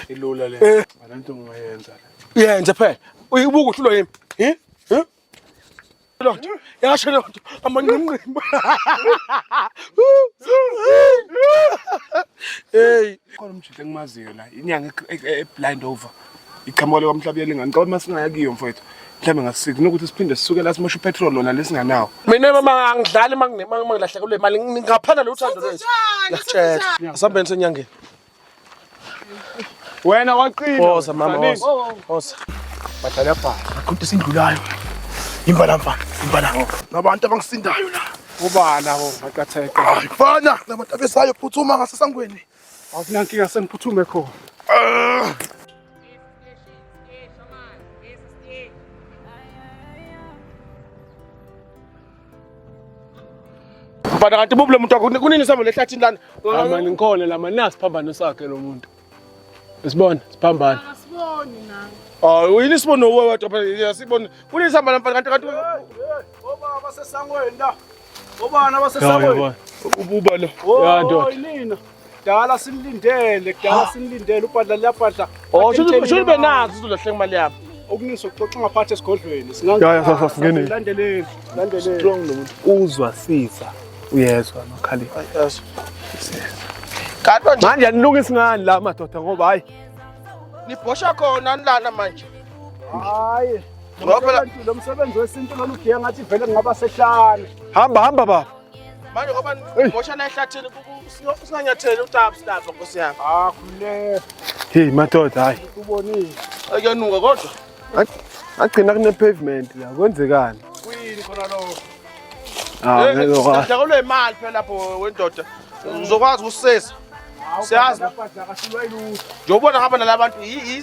Ilula le. Abantu ungayenza le. Yenza phela. Uyibuka uhlulwa yimi. Lonto. Yasho lonto. Amanqimqimba. Hey, Khona umjito engimaziyo la. Inyanga eblind over. Iqhamuka kwamhlaba yelingani. Ngoba masingaya kiyo mfowethu. Mhlambe ngasiki nokuthi siphinde sisuke la simosha upetrol lona lesinganawo. mina mama ngidlala mangilahlekelwe imali ngingaphana lo uthando lwethu. Ngiyatshela. Asambeni senyangeni. Wena waqina. Woza mama woza. Badlala phansi. Aqunta sindlulayo. Imbala mfana, imbala. Nabantu abangisindayo la. Ubala ho, maqatheka. Hayi mfana, nabantu abesayo phuthuma ngasesangweni. Akunankinga sengiphuthume khona. Bana kanti bubule umuntu wakho kunini sami lehlathini lana. Amani ngikhona la manje siphambano sakhe lo muntu. Sibona, siphambana. Asiboni nami. Uyini sibone wedwa phela sibone. Kunini sami lapha kanti Obaba sesangweni la. Obana basesangweni. Ububa lo. Ya ndoda. Nina. Dala sinilindele, uBhadla liyaBhadla. shulu benazi uzolahle imali yami. Okuningi sokuxoxa ngaphathi esigodlweni. Singenile. Landeleni. Strong lo muntu. Uzwa siza. Uyezwa noKhalid. Yes. Kanti Manje anilungisi ngani la madoda ngoba hayi nibhosha khona nilana manje. Hayi. Ngoba phela Lo msebenzi wesintu lolu ugiya ngathi vele ngaba sehlane. hamba baba. manje ngoba nibhosha la ehlathini singanyatheli utapstap Nkosi yami. Khule. Hey madoda hayi. Ubonile. Ayanuka kodwa. Agcina kune pavement la kwenzekani? Kuyini khona lo? Ngeke Ngihlakelwe imali phela lapho wendoda. Ngizokwazi ukusesa. Siyazi uBhadla kasilwa ilutho. njobona ngaba nalabantu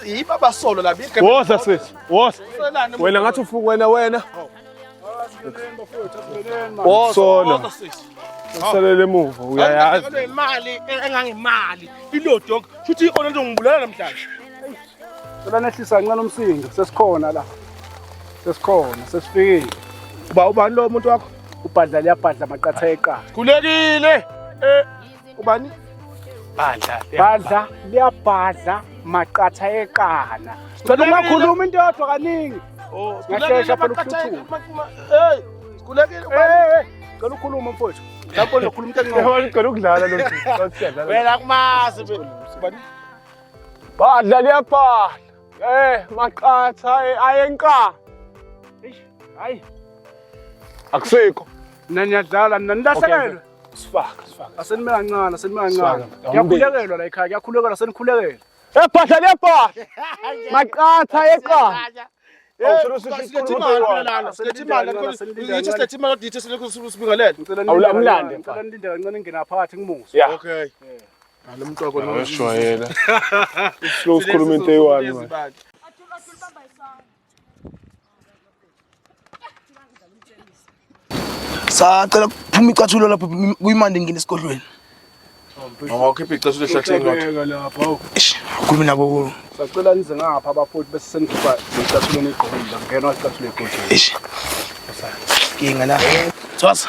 yibaba solo la bigebe. woza sis. Woza. Wena ngathi ufuku wena. Asikeleni bafowethu, asikeleni man. Solo. Usalele emuva uyayazi. Ngihlakelwe imali engangemali. Ilodok futhi onto ngibulela namhlanje. Sola nehlisa kancane umsindo, sesikhona la. Sesifikile. Ubani lo muntu wakho? uBhadla liyaBhadla maqatha eqala. Khulekile. Ubani? Bhadla liyaBhadla maqatha eqala. Cela ungakhuluma into yodwa kaningi. Ngashesha phela ukuthuthuma. Hey, khulekile. Cela ukhuluma mfowethu. Lapho lokhuluma into engcono. Ngicela ukudlala lo muntu. Wena kumazi ubani? Bhadla liyaBhadla. Maqatha ayenqa. Hayi. Akusikho. Naniyadlala nanilahlekele. Sifaka. Asenime kancane. Ngiyakhulekelwa la ekhaya, ngiyakhulekelwa senikhulekela. Bhadla liyaBhadla. Maqatha eqa. Awulamlande. Ngicela nilinde kancane ngena phakathi ngimuze. Okay. Lo muntu wakho wesijwayela. Slow sikhuluma into eyi-one man. Sacela kuphuma icathulo lapho kuyimandi ngine esigodlweni. Awukhipha icathulo ehlathini lapha. Lapho. Ukhuluma nabo. Sacela nize ngapha abafowethu bese sengikhipha icathulo negqokile la ngena icathulo egodlweni. Kinga la. Tswasa.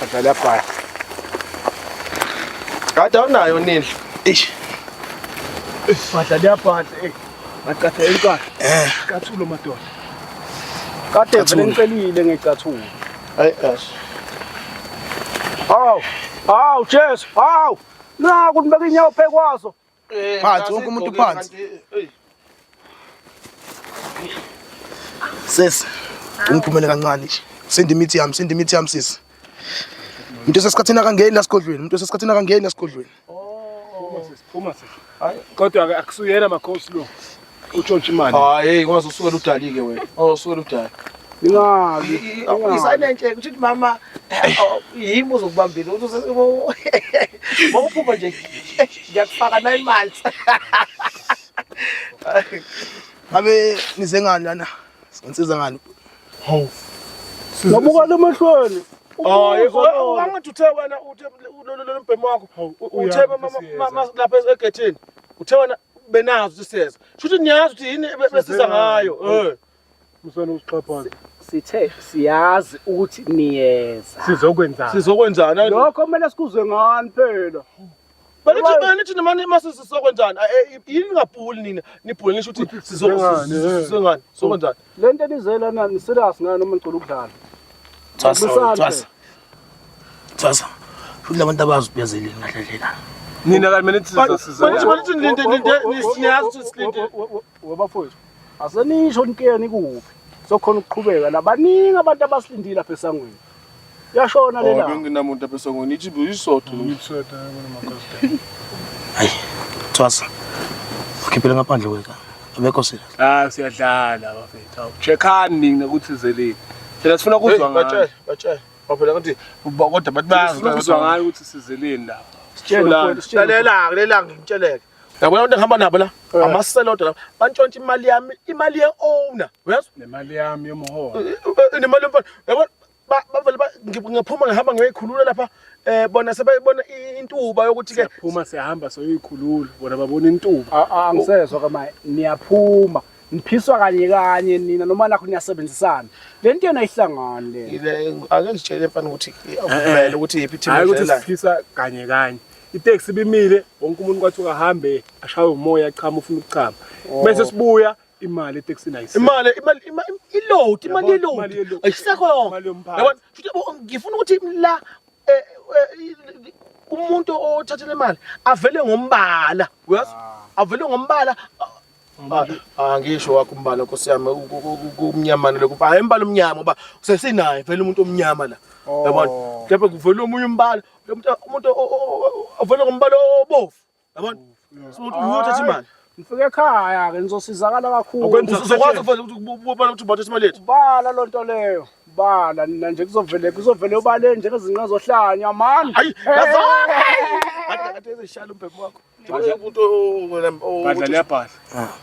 Bhadla liyaBhadla. Kade awunayo nini? Bhadla liyaBhadla. Maqatha eqala. Icathulo madoda. Kade vele ngicelile ngecathulo. Hayi ash. Hawu Jesu, hawu. Naku nibeka inyawo phekwazo. Phansi wonke umuntu phansi. Sis. Ungiphumele kancane nje. Send imithi yami sis. Umuntu sesikhathina kangeni la sigodlweni. Phuma sis. Hayi kodwa akusuyena makhosi lo. Utshontsha imali. Hayi ngwazi usukela udalike wena. Usukela udala. Ningazi. Isayinenhle ukuthi mama yimi uzokubambile ukuthi mawuphuma nje ngiyakufaka 9 months. Ngabe nize ngani lana? Sinsiza ngani? Ngabuka lemehlweni. Angithi uthe wena uthe lo mbhemi wakho uthe mama lapha egethini uthe wena benazo siseza. Shuthi niyazi ukuthi yini besiza ngayo. Musana usixhaphaza. Sithe siyazi ukuthi niyeza. Sizokwenzana. Sizokwenzana Lokho kumele sikuzwe ngani phela. Banithi namani masisi sokwenzani? Yini ngabhuli nina? Nibhuli ngisho ukuthi sizongani? Sokwenzani? Lento enizela nani serious ngani noma ngicela ukudlala. Thasa. Futhi labantu abazibhezeli ngahlelela. Nina kanti mina sizasiza. Banithi niyazi ukuthi silinde. Webafowethu. Asenisho nkeni kuphi. Sokhona ukuqhubeka labaningi abantu abasilindile lapha esangweni. Yashona lela. Nginamuntu apha esangweni ithi isodwa. Hayi. Thasa. Ukhiphela ngaphandle kweka. Abekho serious. Siyadlala bafethu. Awucheckani nina ukuthi izeleni. Phela sifuna ukuzwa ngayo. Batshela. Phela kanti kodwa bathi Sifuna ukuzwa ngayo ukuthi sizeleni la. Lalela ngimtsheleke. Yabona abantu engihamba nabo la amaseloda la bantshontsha imali ye-owner uyazwa Nemali yami yomholo. nemali yomfana yabona bavele ngiphuma ngihamba ngiyikhulula lapha bona sebeyibona intuba yokuthi ke Phuma siyahamba soyikhulula bona babona intuba. Angisezwe kama niyaphuma. Niphiswa kanye nina noma nakho niyasebenzisana. Lento yena ihlangane le. ake ngitshele mfana ukuthi avumele ukuthi yiphi team Hayi ukuthi siphisa kanye. Itaxi bimile wonke umuntu kwathi uhambe ashawe umoya aqhama ufuna ukuchama. Bese sibuya imali itaxi nayise. imali yeload ayisekho. Yabona futhi ngifuna ukuthi la umuntu othathele imali avele ngombala uyazi avele ngombala ngisho wakho umbala Nkosi yami kumnyamana lokho hayi imbala omnyama ngoba sesinayo vele umuntu omnyama la yabona kepha kuvela omunye umbala umuntu avele ngombala obovu yabona sokuthi uyothatha imali Ngifike ekhaya ke nizosizakala kakhulu. uzokwazi uvele ubona ukuthi ubathatha imali yethu Bala lonto leyo. Bala nina nje kuzovele ubale nje ezinqa zohlanya man. hayi yazona kade ezishala umbhemu wakho umuntu Badla liyabhala.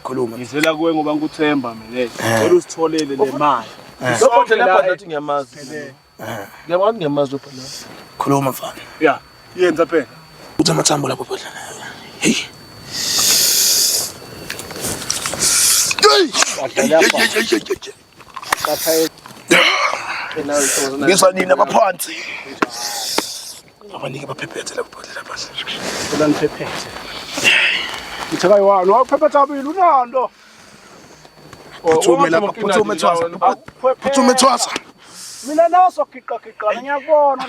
Khuluma. Ngizela kuwe ngoba ngikuthemba mina. Ngicela usitholele le mali. Sokonje lapha nathi ngiyamazi ngiyabona ngiyamazi phela Khuluma mfana. Yeah, yenza phela. Uthi amathambo lapho phela. Hey. Ngisanini abaphansi. Abanike baphephethe lapho phela. Phela niphephethe. Ngitheka yiwani waphephetha abili unando. Phuthume Thwasa. Mina naso giqa ngiyakubona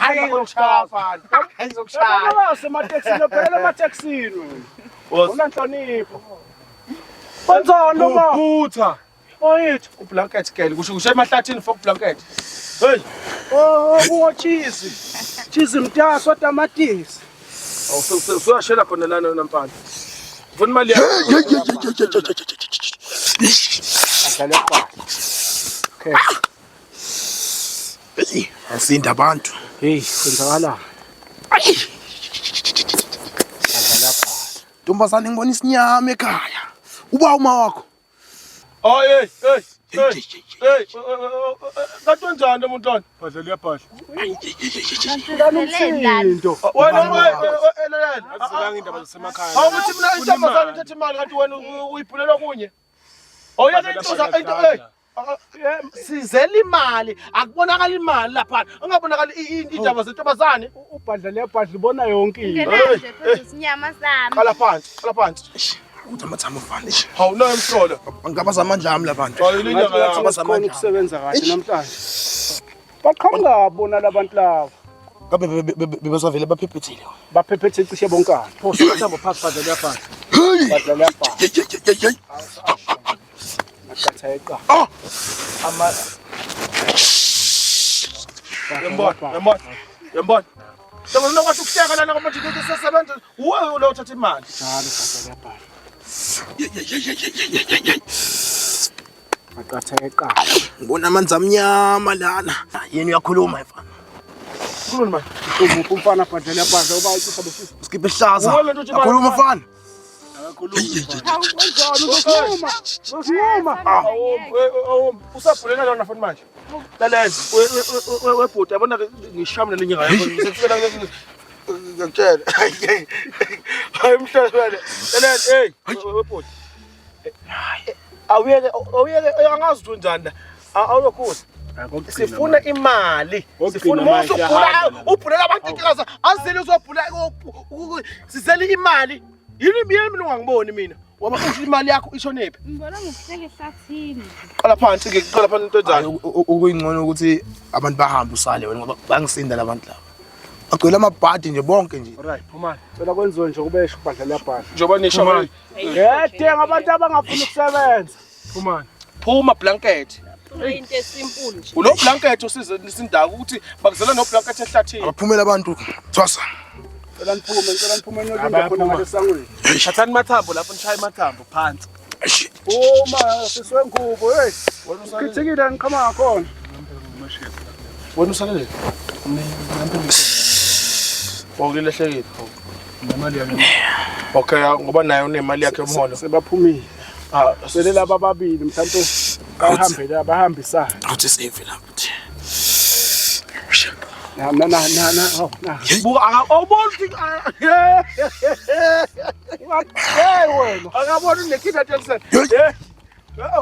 Hayizokushaya. Semateksini phela emateksini. Unanhlonipho. Benzani noma? Phutha. Oyithi. Ublanket girl kusho emahlathini for blanket. Hey. Cheese. Cheese mtaso tamatisi. Usuyashela khona lana namfana. Ufuna imali yakho. Adlale phansi. Okay. Hey, asinda abantu. Hey, kwenzakala. Adlala phansi. Ntombazane ngibona isinyama ekhaya. Uba uma wakho. Oh hey. Kanjani umuntu lona? Badla liyabhala. Into. Wena Akuzelanga indaba zasemakhaya. awuthi mina intombazane ithatha imali kanti wena uyibhulela kunye. Awuyeke into sizela imali akubonakala imali lapha angabonakala indaba zentombazane Ubhadla leyabhadla ibona yonke into. Ngenaje phela isinyama sami. qala phansi. Uthi amathambo mfana nje. Hawu no emhlola. Angabaza amandla ami labantu. Inyanga yakho. Abasebenza ukusebenza kahle namhlanje. Baqhamuka bona labantu labo. Kabe bebesavele baphephethile. Baphephethe cishe bonkana. Phoso amathambo phansi badla liyabhala. Badla leyabhadla. Akatheka. Ama Yembona. Ngibona kwathi ukuhleka lana kwathi sesebenza uwe lo uthatha imali. Njalo badla leyabhadla. Akatheka. Ngibona amanzi amnyama lana. Yini uyakhuluma mfana? Khuluma manje. Umfana badla leyabhadla uba ucisha befisa. Skiphe ihlaza. Akhuluma mfana. Usinqoma. Usabhulela lona futhi manje. Lalela webhuti yabona ngishamile lenyanga yakho sefika ngiyakutshela. Hayi mhlawumbe lalela hey webhuti. Awuyeke angazi ukuthi njani la. Awuyokhuza. Sifuna imali. Okugcina Sifuna manje usubhula iyahamba. ubhulela abantu inkinga azizele uzobhula sizele imali. Yini mina ungangiboni mina. Waba usho imali yakho ishonephi? Ngibona ngokuhleke ehlathini. Qala phansi ke qala phansi into enzani. Ukuyingcono ukuthi abantu bahambe usale wena ngoba bangisinda labantu laba. Bagcwele amabhadi nje bonke nje. Alright, Phumani. Cela kwenziwe nje kubeshe ubandla labhadla. Njoba nisho Yedinga abantu abangafuni ukusebenza. Phumani. phuma blanket. Into esimple nje. Ulo blanket usize lisindaka ukuthi bakuzela no blanket ehlathini. Abaphumela abantu Thwasa. Cela niphume nolinda khona ngalesangweni. Thathani mathambo lapho nishaya mathambo phansi. Uma siswengubo hey. Ukhithikile niqhama khona. Wena usalele. Bongilehlekile. Nemali yakhe. Okay, ngoba nayo unemali yakhe yomholo. Sebaphumile. Sele laba ababili mhlambe bahambisana. Awuthi save lapho. Na. Buka awubona Hey wena. akabona nekida Jackson.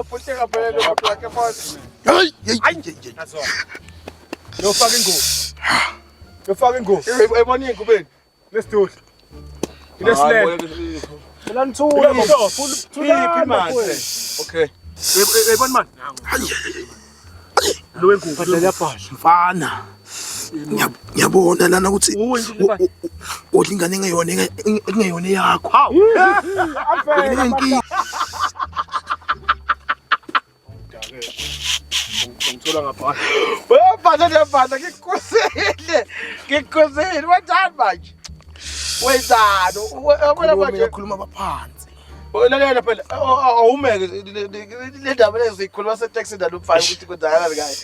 Uphuteka phela lo yakhe manje. Hey. Yofaka ingubo. Ebona ingubeni. Let's do it. Let's Cela nithule. Philippi man. Okay. Ebona man. Lo wengubo. Badla labhadla. Mfana. Ngiyabona lana ukuthi udlingane ngeyona yakho. Hawu. Avela Inki. Ngithola ngapha. Webhatha lebhatha ngikuzile. Wenzani manje? Wenzani? Wena manje Uyakhuluma abaphansi. lalela phela awumeke le ndaba lezi ikhuluma se-taxi nalomfana ukuthi kwenzakalani kahle.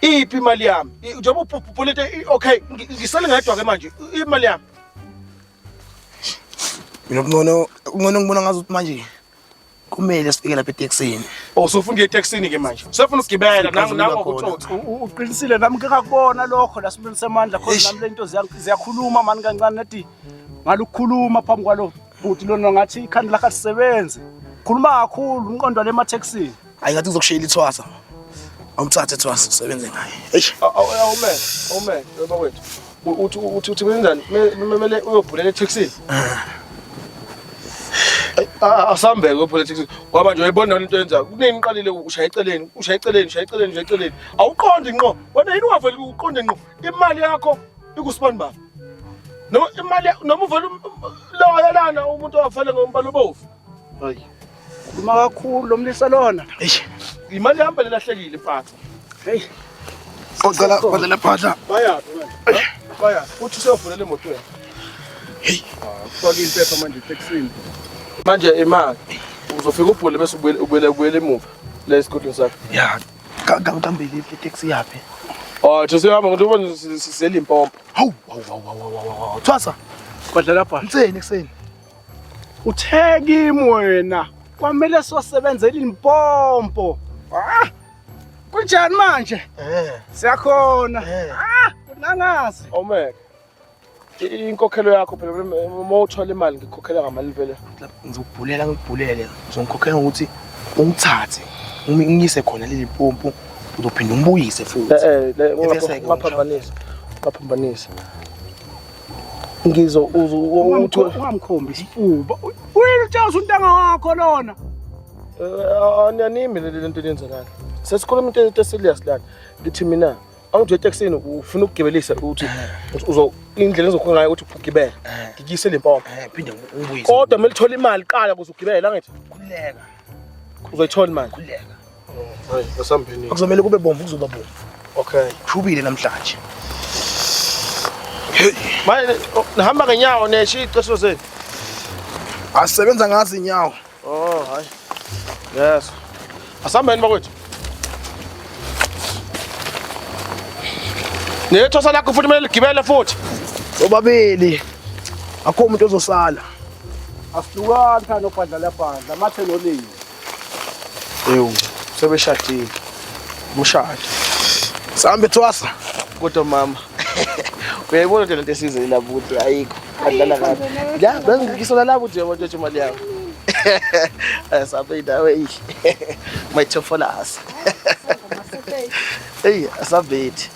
Iphi imali yami? Njengoba upholete okay ngisele ngedwa ke manje imali yami. Mina kungcono ngibona ngazi ukuthi manje kumele sifike lapha eTexini. Usufuna ngeTaxini ke manje. Usefuna ukugibela nangu ukuthotha. uqinisile nami ngeke ngakubona lokho la sibone semandla khona nami lento ziyakhuluma mani kancane nathi ngalukhuluma phambi kwalo futhi lona ngathi ikhanda lakhe lisebenze. Khuluma kakhulu umqondo le emaTaxini. Hayi ngathi uzokushayela ithwasa. Awumthathe Thwasa usebenze ngaye. Eish. Awume baba wethu. Uthi wenzani? Kumele uyobhulela eTaxini. Asambeke upolitics ngoba nje uyibona into yenza kunini iqalile ushaya eceleni awuqondi ngqo wena yini wavela uqonde ngqo imali yakho ikusibani baba noma imali noma uvela lo yalana umuntu owafela ngombalo bovu hayi Khuluma kakhulu lomlisa lona. Eish. imali yami lelahlekile mfana Hey. Ocela badla phadla. baya uthi useyovulela emotweni Hey. ufaka impepha manje eTaxini manje imali uzofika ubhule bese ubuyele emuva la esigodini sakho Ya. Kambe le taxi yaphi? Tusihamba ngokuthi ubone sisela impompo. Hawu. Thwasa. Badla lapha. Ntseni kuseni. Utheki wena. Kwamele sosebenzela impompo. Kunjani manje? Siyakhona. Nangazi. Awumeke. Inkokhelo yakho phela uma uthola imali ngikhokhela ngamali vele. Ngizokubhulele. Ngizongikhokhela ukuthi ungithathe. Ngiyise khona leli pompo uzophinda umbuyise futhi. Ngaphambanisa. Ngizo ungamkhombi isifuba. Wena utshaza untanga wakho lona. Animi le nto yenzakala. Sesikhuluma into eserious lana. Ngithi mina awuthi eTaxini ufuna ukugibelisa ukuthi indlela ezokhona ngayo ukuthi ugibele. Ngikise le mpompo. Phinde ungibuyise. Kodwa mele uthola imali qala ukuze ugibele angithi. Khuleka. Uzoyithola imali. Khuleka. Hayi, asambeni. Akuzomela kube bomvu kuzoba bomvu. Okay. Thubile namhlanje. Manje nihamba ngenyawo neshi iqesho zenu. Asebenza ngazi inyawo. Oh, hayi. Yes. Asambeni bakwethu. Nethosa lakho futhi mele ligibele futhi. Sobabili. Akho umuntu ozosala. Asihlukani khona obadla lapha. Lamathe nolini. Sebeshadile. Umshado. Sambe Thwasa. Kodwa mama. Uyayibona nje lento esizwe la buthi ayikho. Badlala kabi. Ya, bengisola la buthi yabo nje imali yawo. Asabe indawo eyihle. Mayithofola us. Hey, asabethi.